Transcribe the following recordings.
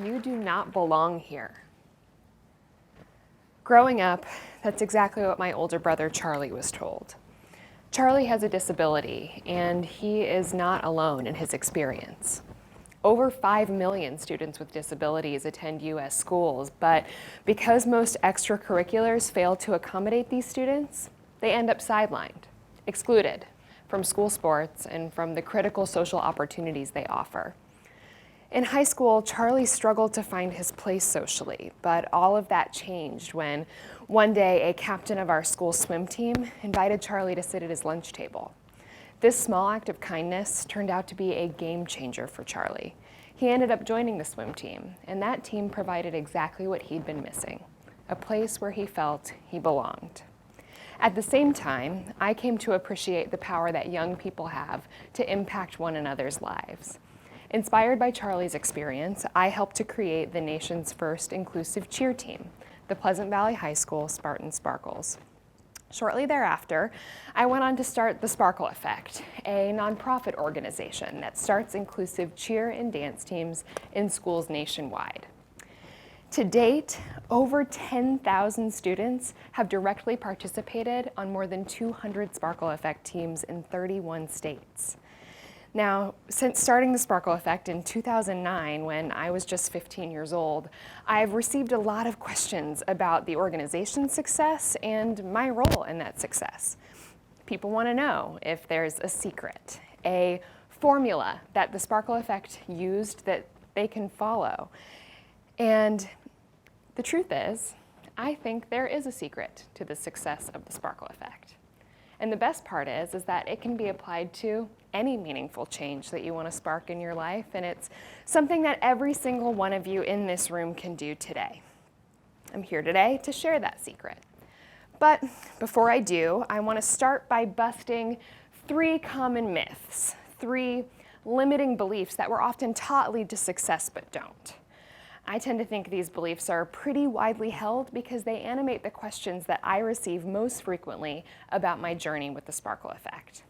You do not belong here. Growing up, that's exactly what my older brother Charlie was told. Charlie has a disability, and he is not alone in his experience. Over 5 million students with disabilities attend U.S. schools, but because most extracurriculars fail to accommodate these students, they end up sidelined, excluded from school sports and from the critical social opportunities they offer. In high school, Charlie struggled to find his place socially, but all of that changed when one day a captain of our school swim team invited Charlie to sit at his lunch table. This small act of kindness turned out to be a game changer for Charlie. He ended up joining the swim team, and that team provided exactly what he'd been missing, a place where he felt he belonged. At the same time, I came to appreciate the power that young people have to impact one another's lives. Inspired by Charlie's experience, I helped to create the nation's first inclusive cheer team, the Pleasant Valley High School Spartan Sparkles. Shortly thereafter, I went on to start the Sparkle Effect, a nonprofit organization that starts inclusive cheer and dance teams in schools nationwide. To date, over 10,000 students have directly participated on more than 200 Sparkle Effect teams in 31 states. Now, since starting the Sparkle Effect in 2009, when I was just 15 years old, I've received a lot of questions about the organization's success and my role in that success. People want to know if there's a secret, a formula that the Sparkle Effect used that they can follow. And the truth is, I think there is a secret to the success of the Sparkle Effect. And the best part is that it can be applied to any meaningful change that you want to spark in your life, and it's something that every single one of you in this room can do today. I'm here today to share that secret. But before I do, I want to start by busting 3 common myths, 3 limiting beliefs that we're often taught lead to success but don't. I tend to think these beliefs are pretty widely held because they animate the questions that I receive most frequently about my journey with the Sparkle Effect.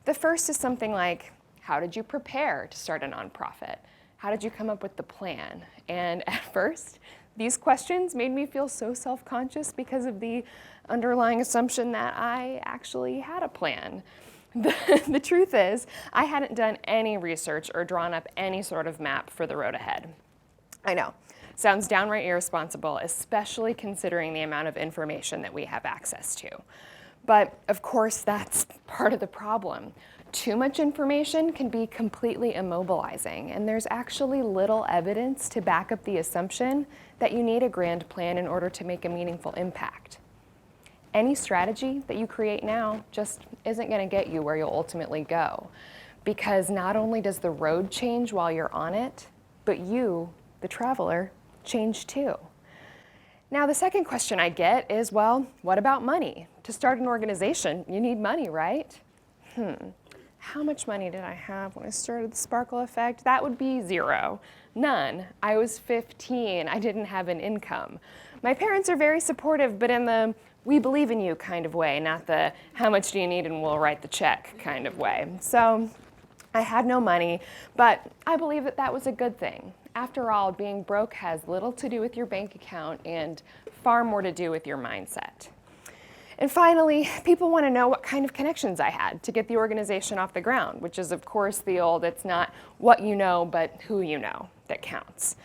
The first is something like, how did you prepare to start a nonprofit? How did you come up with the plan? And at first, these questions made me feel so self-conscious because of the underlying assumption that I actually had a plan. The truth is, I hadn't done any research or drawn up any sort of map for the road ahead. I know, sounds downright irresponsible, especially considering the amount of information that we have access to. But of course, that's part of the problem. Too much information can be completely immobilizing, and there's actually little evidence to back up the assumption that you need a grand plan in order to make a meaningful impact. Any strategy that you create now just isn't going to get you where you'll ultimately go, because not only does the road change while you're on it, but you, the traveler, change too. Now, the second question I get is, well, what about money? To start an organization, you need money, right? How much money did I have when I started the Sparkle Effect? That would be 0. None. I was 15. I didn't have an income. My parents are very supportive, but in the we believe in you kind of way, not the how much do you need and we'll write the check kind of way. So I had no money, but I believe that that was a good thing. After all, being broke has little to do with your bank account and far more to do with your mindset. And finally, people want to know what kind of connections I had to get the organization off the ground, which is, of course, the old, it's not what you know, but who you know that counts.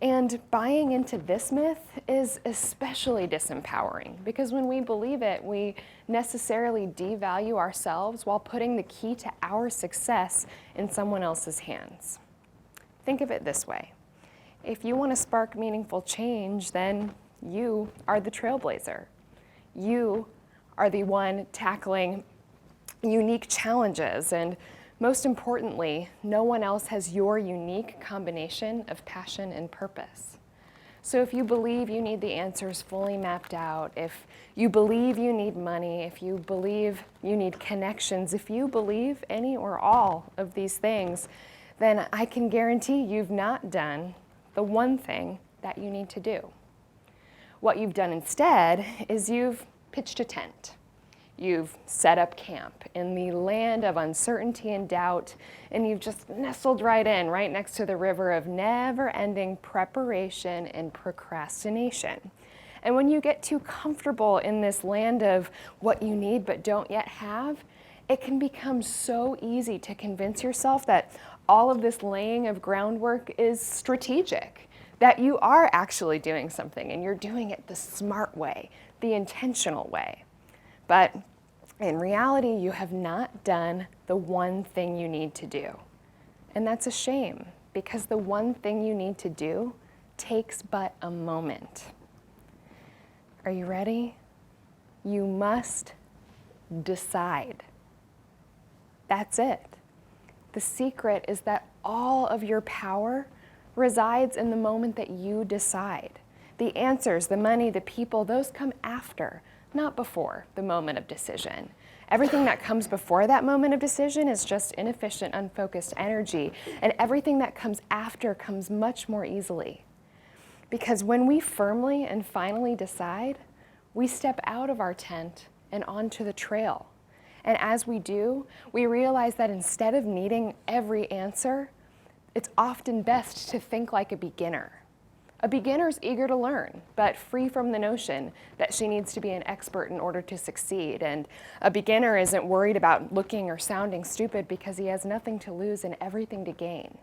And buying into this myth is especially disempowering because when we believe it, we necessarily devalue ourselves while putting the key to our success in someone else's hands. Think of it this way. If you want to spark meaningful change, then you are the trailblazer. You are the one tackling unique challenges, and most importantly, no one else has your unique combination of passion and purpose. So if you believe you need the answers fully mapped out, if you believe you need money, if you believe you need connections, if you believe any or all of these things, then I can guarantee you've not done the one thing that you need to do. What you've done instead is you've pitched a tent. You've set up camp in the land of uncertainty and doubt, and you've just nestled right in, right next to the river of never-ending preparation and procrastination. And when you get too comfortable in this land of what you need but don't yet have, it can become so easy to convince yourself that all of this laying of groundwork is strategic, that you are actually doing something and you're doing it the smart way, the intentional way. But in reality, you have not done the one thing you need to do. And that's a shame, because the one thing you need to do takes but a moment. Are you ready? You must decide. That's it. The secret is that all of your power resides in the moment that you decide. The answers, the money, the people, those come after, not before the moment of decision. Everything that comes before that moment of decision is just inefficient, unfocused energy, and everything that comes after comes much more easily. Because when we firmly and finally decide, we step out of our tent and onto the trail. And as we do, we realize that instead of needing every answer, it's often best to think like a beginner. A beginner's eager to learn, but free from the notion that she needs to be an expert in order to succeed. And a beginner isn't worried about looking or sounding stupid because he has nothing to lose and everything to gain.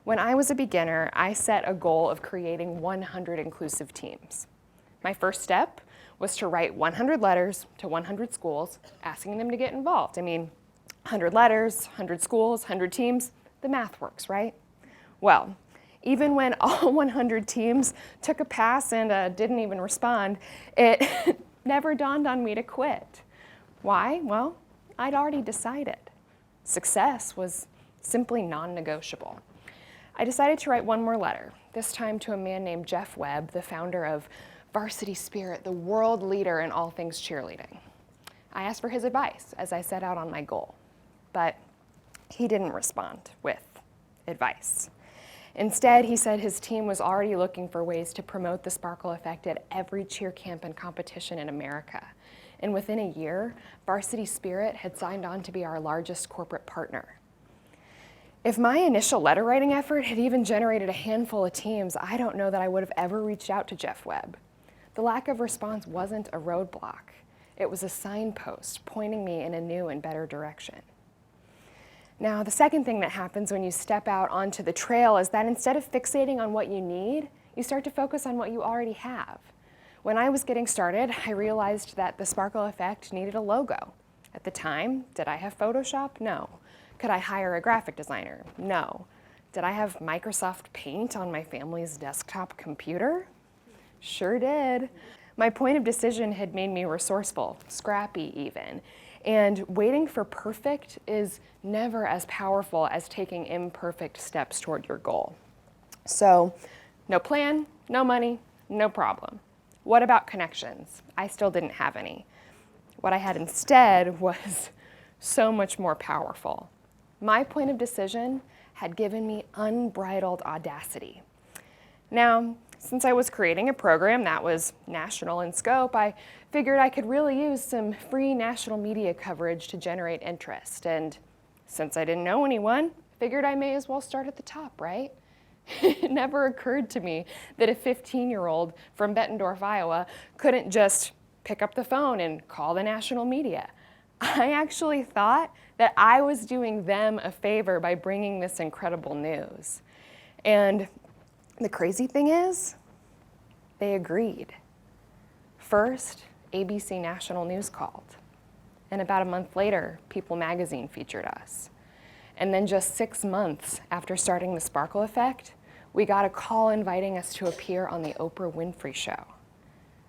When I was a beginner, I set a goal of creating 100 inclusive teams. My first step was to write 100 letters to 100 schools asking them to get involved. 100 letters, 100 schools, 100 teams, the math works, right? Well, even when all 100 teams took a pass and didn't even respond, it never dawned on me to quit. Why? Well, I'd already decided. Success was simply non-negotiable. I decided to write one more letter, this time to a man named Jeff Webb, the founder of Varsity Spirit, the world leader in all things cheerleading. I asked for his advice as I set out on my goal, but he didn't respond with advice. Instead, he said his team was already looking for ways to promote the sparkle effect at every cheer camp and competition in America. And within a year, Varsity Spirit had signed on to be our largest corporate partner. If my initial letter writing effort had even generated a handful of teams, I don't know that I would have ever reached out to Jeff Webb. The lack of response wasn't a roadblock. It was a signpost pointing me in a new and better direction. Now, the second thing that happens when you step out onto the trail is that instead of fixating on what you need, you start to focus on what you already have. When I was getting started, I realized that the Sparkle Effect needed a logo. At the time, did I have Photoshop? No. Could I hire a graphic designer? No. Did I have Microsoft Paint on my family's desktop computer? Sure did. My point of decision had made me resourceful, scrappy even. And waiting for perfect is never as powerful as taking imperfect steps toward your goal. So, no plan, no money, no problem. What about connections? I still didn't have any. What I had instead was so much more powerful. My point of decision had given me unbridled audacity. Now, since I was creating a program that was national in scope, I figured I could really use some free national media coverage to generate interest. And since I didn't know anyone, I figured I may as well start at the top, right? It never occurred to me that a 15-year-old from Bettendorf, Iowa, couldn't just pick up the phone and call the national media. I actually thought that I was doing them a favor by bringing this incredible news. And the crazy thing is, they agreed. First, ABC National News called. And about a month later, People magazine featured us. And then just 6 months after starting the Sparkle Effect, we got a call inviting us to appear on the Oprah Winfrey Show.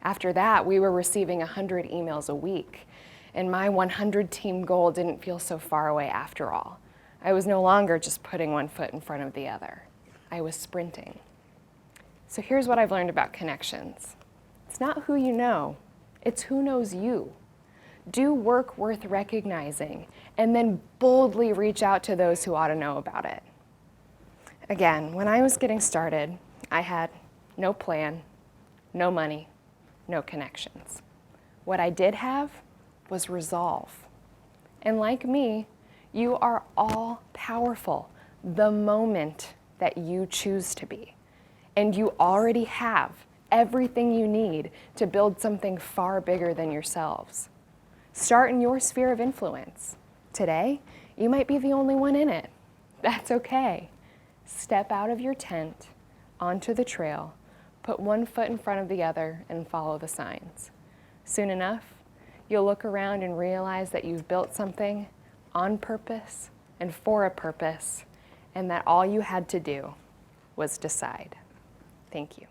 After that, we were receiving 100 emails a week, and my 100-team goal didn't feel so far away after all. I was no longer just putting one foot in front of the other. I was sprinting. So here's what I've learned about connections. It's not who you know, it's who knows you. Do work worth recognizing, and then boldly reach out to those who ought to know about it. Again, when I was getting started, I had no plan, no money, no connections. What I did have, was resolve. And like me, you are all powerful the moment that you choose to be. And you already have everything you need to build something far bigger than yourselves. Start in your sphere of influence. Today, you might be the only one in it. That's okay. Step out of your tent, onto the trail, put one foot in front of the other, and follow the signs. Soon enough, you'll look around and realize that you've built something on purpose and for a purpose, and that all you had to do was decide. Thank you.